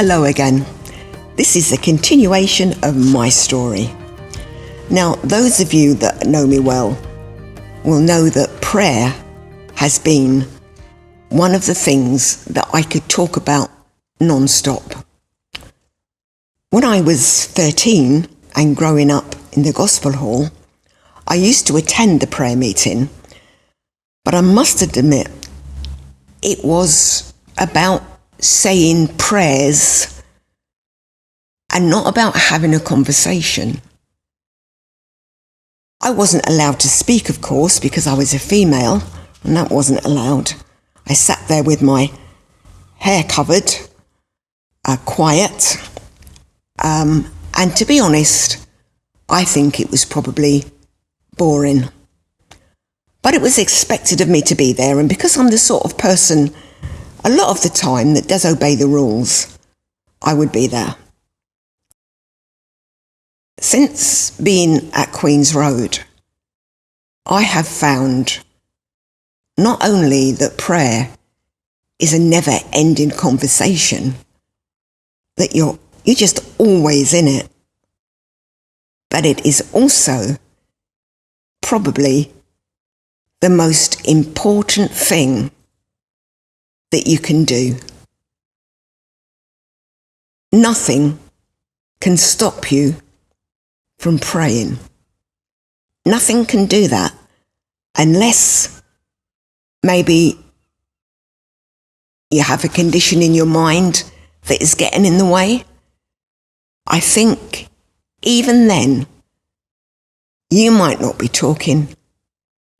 Hello again. This is a continuation of my story. Now, those of you that know me well will know that prayer has been one of the things that I could talk about non-stop. When I was 13 and growing up in the gospel hall, I used to attend the prayer meeting, but I must admit it was about saying prayers and not about having a conversation. I wasn't allowed to speak, of course, because I was a female, and that wasn't allowed. I sat there with my hair covered, quiet, and to be honest, I think it was probably boring. But it was expected of me to be there, and because I'm the sort of person a lot of the time that does obey the rules, I would be there. Since being at Queen's Road, I have found not only that prayer is a never-ending conversation, that you're just always in it, but it is also probably the most important thing that you can do. Nothing can stop you from praying. Nothing can do that unless maybe you have a condition in your mind that is getting in the way. I think even then you might not be talking,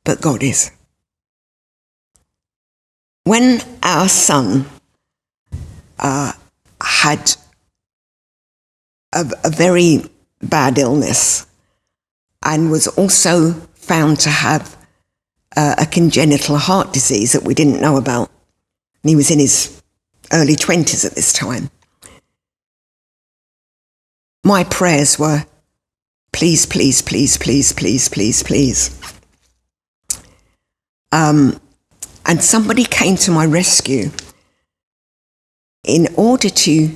but God is. When our son had a very bad illness and was also found to have a congenital heart disease that we didn't know about, and he was in his early 20s at this time, my prayers were, please, please, please, please, please, please, please. And somebody came to my rescue in order to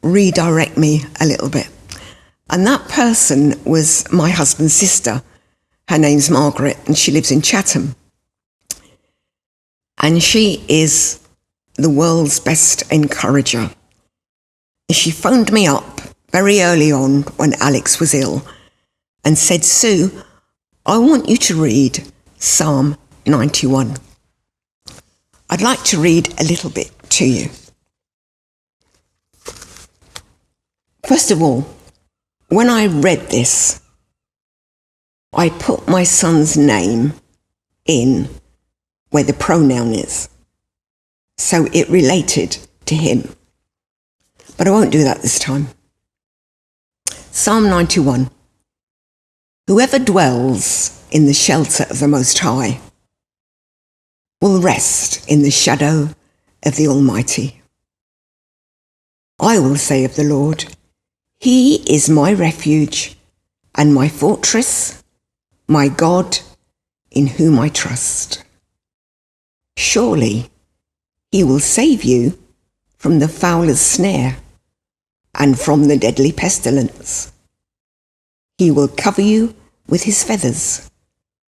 redirect me a little bit. And that person was my husband's sister. Her name's Margaret, and she lives in Chatham. And she is the world's best encourager. She phoned me up very early on when Alex was ill and said, "Sue, I want you to read Psalm 91. I'd like to read a little bit to you." First of all, when I read this, I put my son's name in where the pronoun is, so it related to him. But I won't do that this time. Psalm 91. Whoever dwells in the shelter of the Most High will rest in the shadow of the Almighty. I will say of the Lord, He is my refuge and my fortress, my God, in whom I trust. Surely He will save you from the fowler's snare and from the deadly pestilence. He will cover you with His feathers,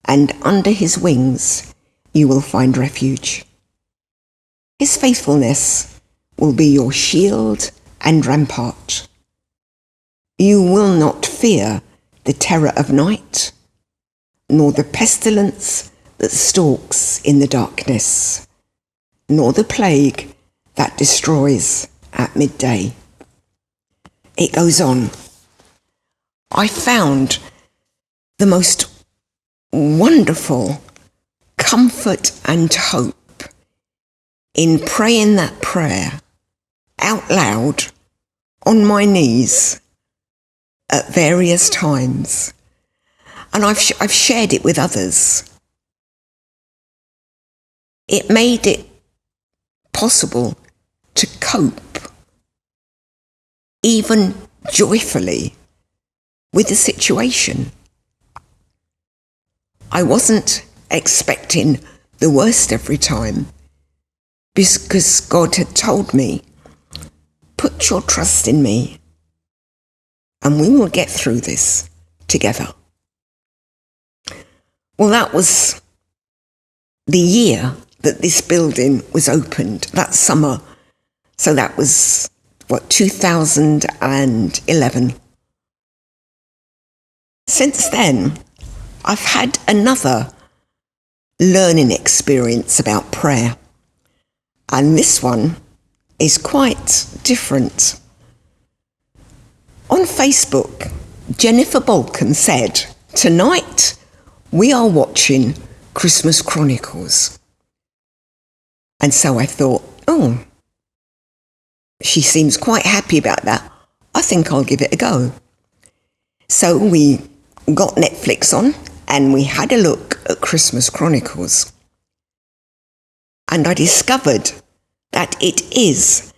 and under His wings you will find refuge. His faithfulness will be your shield and rampart. You will not fear the terror of night, nor the pestilence that stalks in the darkness, nor the plague that destroys at midday. It goes on. I found the most wonderful comfort and hope in praying that prayer out loud on my knees at various times, and I've shared it with others. It made it possible to cope, even joyfully, with the situation. I wasn't expecting the worst every time, because God had told me put your trust in me and we will get through this together. Well, that was the year that this building was opened, that summer. So that was, 2011. Since then, I've had another learning experience about prayer. And this one is quite different. On Facebook, Jennifer Balkan said, "Tonight we are watching Christmas Chronicles." And so I thought, oh, she seems quite happy about that. I think I'll give it a go. So we got Netflix on and we had a look at Christmas Chronicles. And I discovered that it is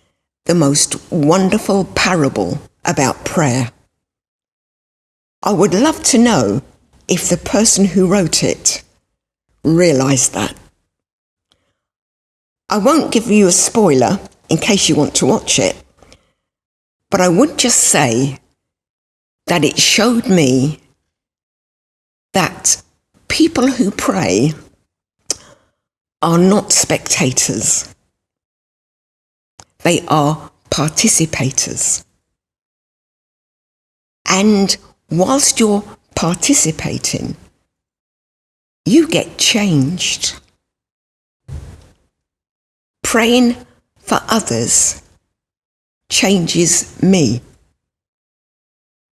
the most wonderful parable about prayer. I would love to know if the person who wrote it realised that. I won't give you a spoiler in case you want to watch it, but I would just say that it showed me that people who pray are not spectators. They are participators. And whilst you're participating, you get changed. Praying for others changes me,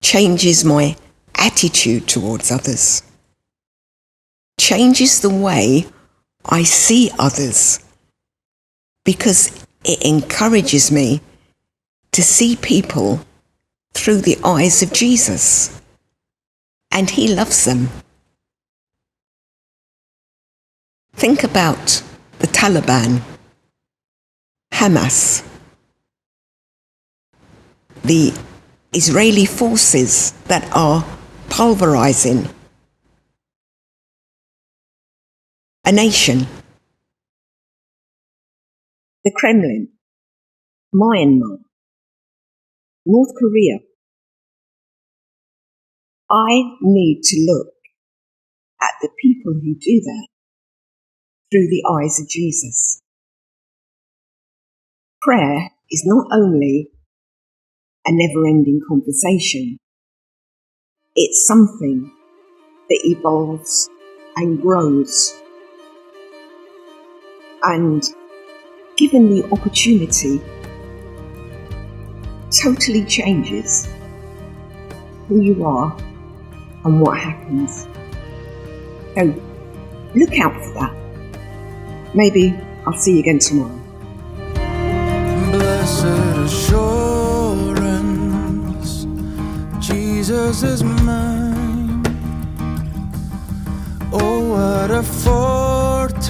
changes my attitude towards others, changes the way I see others, because it encourages me to see people through the eyes of Jesus, and he loves them. Think about the Taliban, Hamas, the Israeli forces that are pulverizing a nation, the Kremlin, Myanmar, North Korea. I need to look at the people who do that through the eyes of Jesus. Prayer is not only a never-ending conversation, it's something that evolves and grows. And given the opportunity, totally changes who you are and what happens. So look out for that. Maybe I'll see you again tomorrow. Blessed assurance, Jesus is mine. Oh, what a foretaste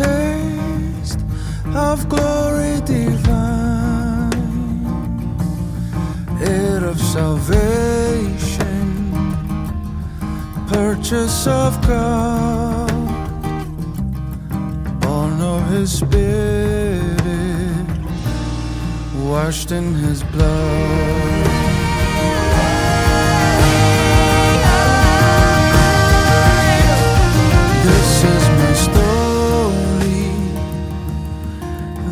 of glory divine, heir of salvation, purchase of God, born of his Spirit, washed in his blood. This is my story,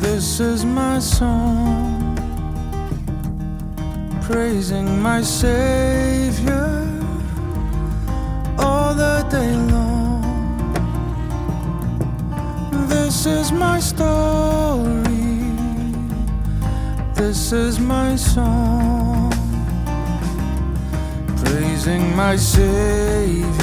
this is my song, praising my Savior all the day long. This is my story, this is my song, praising my Savior